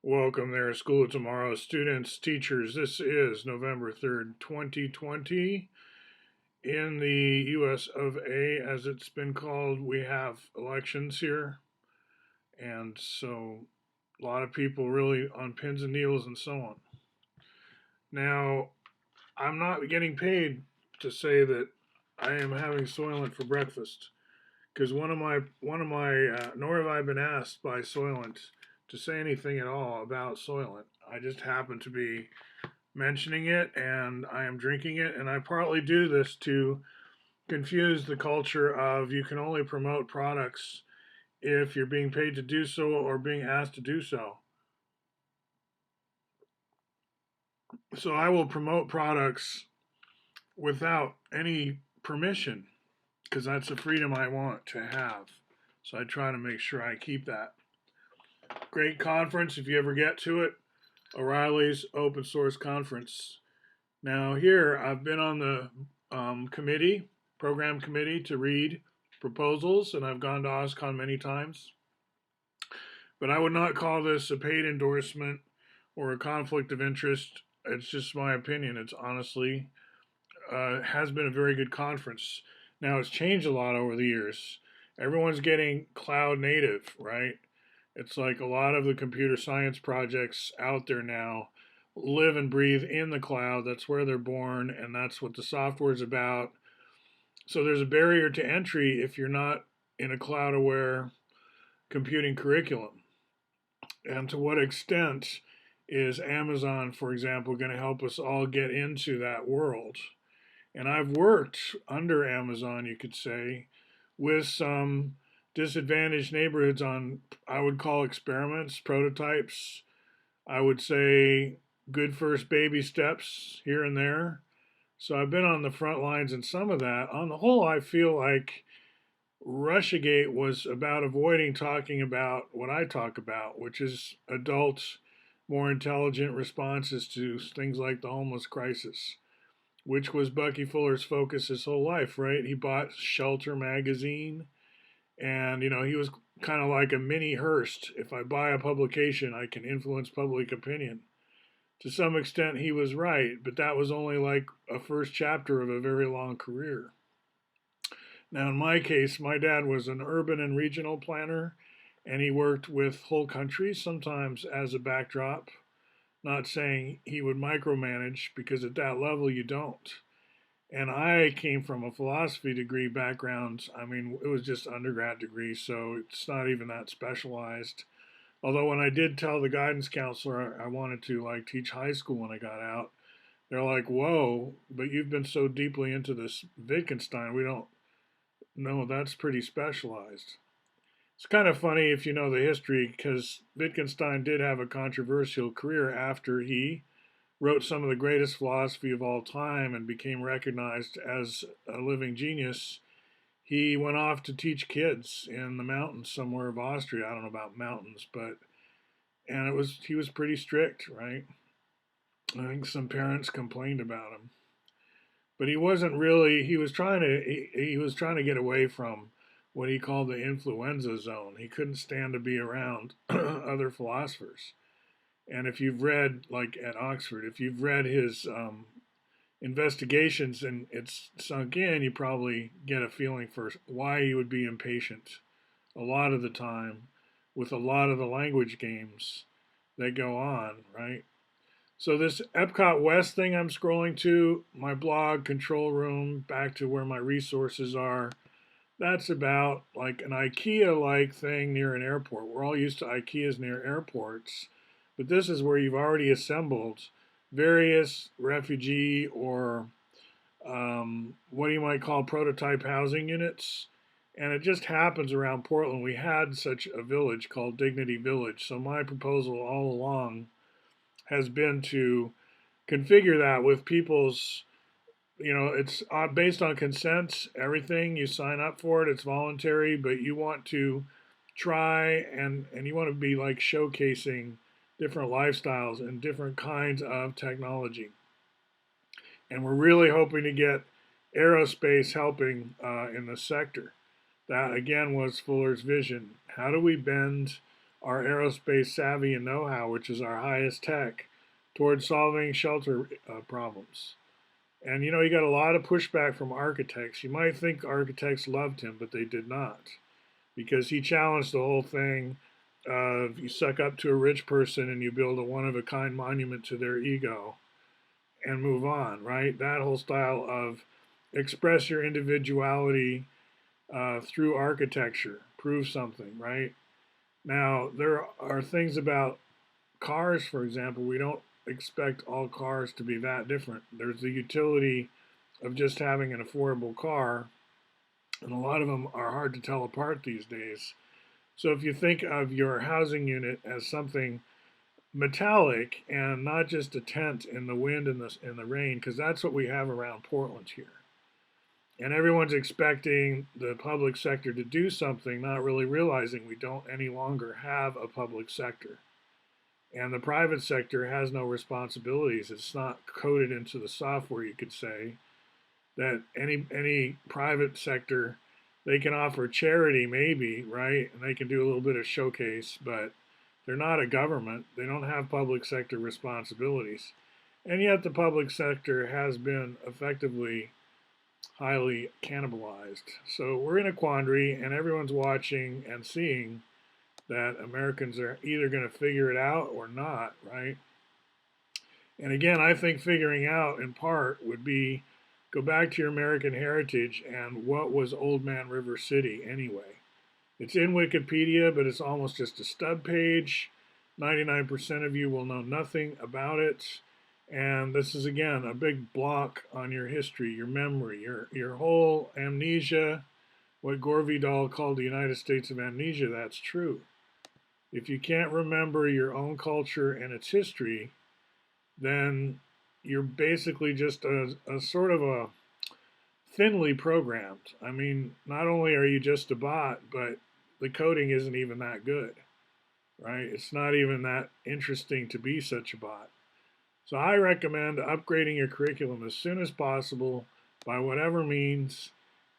Welcome there, School of Tomorrow students, teachers. This is November 3rd, 2020. In the US of A, as it's been called, we have elections here. And so a lot of people really on pins and needles and so on. Now, I'm not getting paid to say that I am having Soylent for breakfast because nor have I been asked by Soylent to say anything at all about Soylent. I just happen to be mentioning it and I am drinking it, and I partly do this to confuse the culture of you can only promote products if you're being paid to do so or being asked to do so. So I will promote products without any permission because that's a freedom I want to have. So I try to make sure I keep that. Great conference if you ever get to it. O'Reilly's Open Source Conference. Now, here I've been on the program committee to read proposals, and I've gone to OSCON many times. But I would not call this a paid endorsement or a conflict of interest. It's just my opinion. It's honestly has been a very good conference. Now, it's changed a lot over the years. Everyone's getting cloud native, right? It's like a lot of the computer science projects out there now live and breathe in the cloud. That's where they're born, and that's what the software is about. So there's a barrier to entry if you're not in a cloud aware computing curriculum. And to what extent is Amazon, for example, going to help us all get into that world? And I've worked under Amazon, you could say, with some disadvantaged neighborhoods on, I would call experiments, prototypes. I would say good first baby steps here and there. So I've been on the front lines in some of that. On the whole, I feel like Russiagate was about avoiding talking about what I talk about, which is adult, more intelligent responses to things like the homeless crisis, which was Bucky Fuller's focus his whole life, right? He bought Shelter magazine, and he was kind of like a mini Hearst. If I buy a publication, I can influence public opinion. To some extent, he was right, but that was only like a first chapter of a very long career. Now, in my case, my dad was an urban and regional planner, and he worked with whole countries, sometimes as a backdrop. Not saying he would micromanage, because at that level you don't. And I came from a philosophy degree background. I mean, it was just undergrad degree, so it's not even that specialized. Although when I did tell the guidance counselor I wanted to like teach high school when I got out, they're like, "Whoa, but you've been so deeply into this Wittgenstein, we don't know, that's pretty specialized." It's kind of funny if you know the history, because Wittgenstein did have a controversial career after he wrote some of the greatest philosophy of all time and became recognized as a living genius. He went off to teach kids in the mountains somewhere of Austria. I don't know about mountains, but and he was pretty strict, right? I think some parents complained about him, but he wasn't really. He was trying to get away from what he called the influenza zone. He couldn't stand to be around other philosophers. And if you've read, like at Oxford, if you've read his investigations and it's sunk in, you probably get a feeling for why he would be impatient a lot of the time with a lot of the language games that go on, right? So this Epcot West thing I'm scrolling to, my blog, control room, back to where my resources are, that's about like an IKEA-like thing near an airport. We're all used to IKEAs near airports, but this is where you've already assembled various refugee or what you might call prototype housing units. And it just happens around Portland. We had such a village called Dignity Village. So my proposal all along has been to configure that with people's, it's based on consent, everything. You sign up for it, it's voluntary, but you want to try and you want to be like showcasing different lifestyles and different kinds of technology. And we're really hoping to get aerospace helping in the sector. That again was Fuller's vision. How do we bend our aerospace savvy and know-how, which is our highest tech, towards solving shelter problems. And you know, he got a lot of pushback from architects. You might think architects loved him, but they did not, because he challenged the whole thing of you suck up to a rich person and you build a one of a kind monument to their ego and move on, right? That whole style of express your individuality through architecture, prove something, right? Now, there are things about cars, for example, we don't expect all cars to be that different. There's the utility of just having an affordable car, and a lot of them are hard to tell apart these days. So if you think of your housing unit as something metallic and not just a tent in the wind and the rain, because that's what we have around Portland here. And everyone's expecting the public sector to do something, not really realizing we don't any longer have a public sector. And the private sector has no responsibilities. It's not coded into the software, you could say, that any private sector, they can offer charity maybe, right? And they can do a little bit of showcase, but they're not a government. They don't have public sector responsibilities. And yet the public sector has been effectively highly cannibalized. So we're in a quandary, and everyone's watching and seeing that Americans are either going to figure it out or not, right? And again, I think figuring out in part would be go back to your American heritage and what was Old Man River City anyway. It's in Wikipedia, but it's almost just a stub page. 99% of you will know nothing about it. And this is, again, a big block on your history, your memory, your whole amnesia. What Gore Vidal called the United States of amnesia, that's true. If you can't remember your own culture and its history, then you're basically just a sort of a thinly programmed. I mean, not only are you just a bot, but the coding isn't even that good, right? It's not even that interesting to be such a bot. So I recommend upgrading your curriculum as soon as possible by whatever means.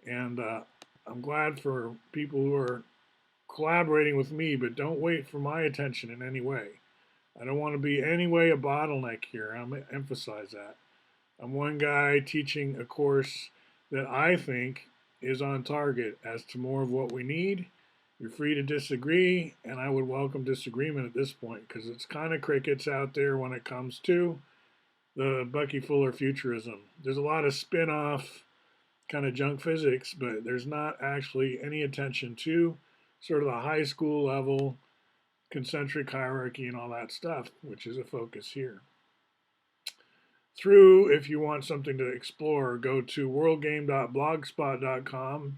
And I'm glad for people who are collaborating with me, but don't wait for my attention in any way. I don't want to be any way a bottleneck here. I'm going to emphasize that. I'm one guy teaching a course that I think is on target as to more of what we need. You're free to disagree, and I would welcome disagreement at this point because it's kind of crickets out there when it comes to the Bucky Fuller futurism. There's a lot of spin-off kind of junk physics, but there's not actually any attention to sort of the high school level concentric hierarchy and all that stuff, which is a focus here. Through, if you want something to explore, go to worldgame.blogspot.com.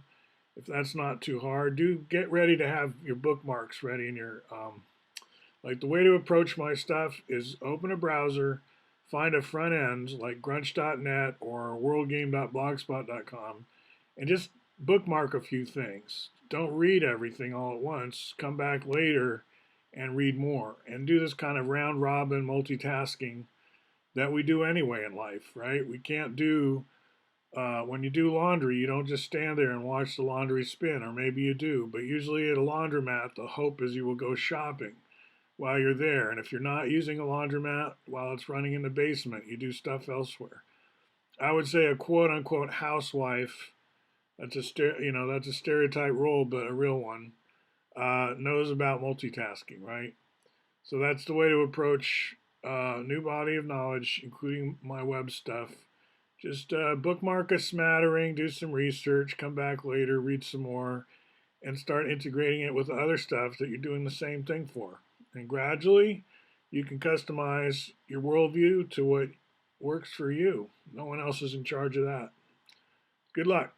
If that's not too hard, do get ready to have your bookmarks ready in your, like the way to approach my stuff is open a browser, find a front end like grunch.net or worldgame.blogspot.com, and just bookmark a few things. Don't read everything all at once. Come back later and read more. And do this kind of round robin multitasking that we do anyway in life, right? We can't do, when you do laundry, you don't just stand there and watch the laundry spin, or maybe you do, but usually at a laundromat, the hope is you will go shopping while you're there. And if you're not using a laundromat while it's running in the basement, you do stuff elsewhere. I would say a quote unquote housewife, that's a that's a stereotype role, but a real one, knows about multitasking, right? So that's the way to approach a new body of knowledge, including my web stuff. Just bookmark a smattering, do some research, come back later, read some more, and start integrating it with other stuff that you're doing the same thing for. And gradually, you can customize your worldview to what works for you. No one else is in charge of that. Good luck.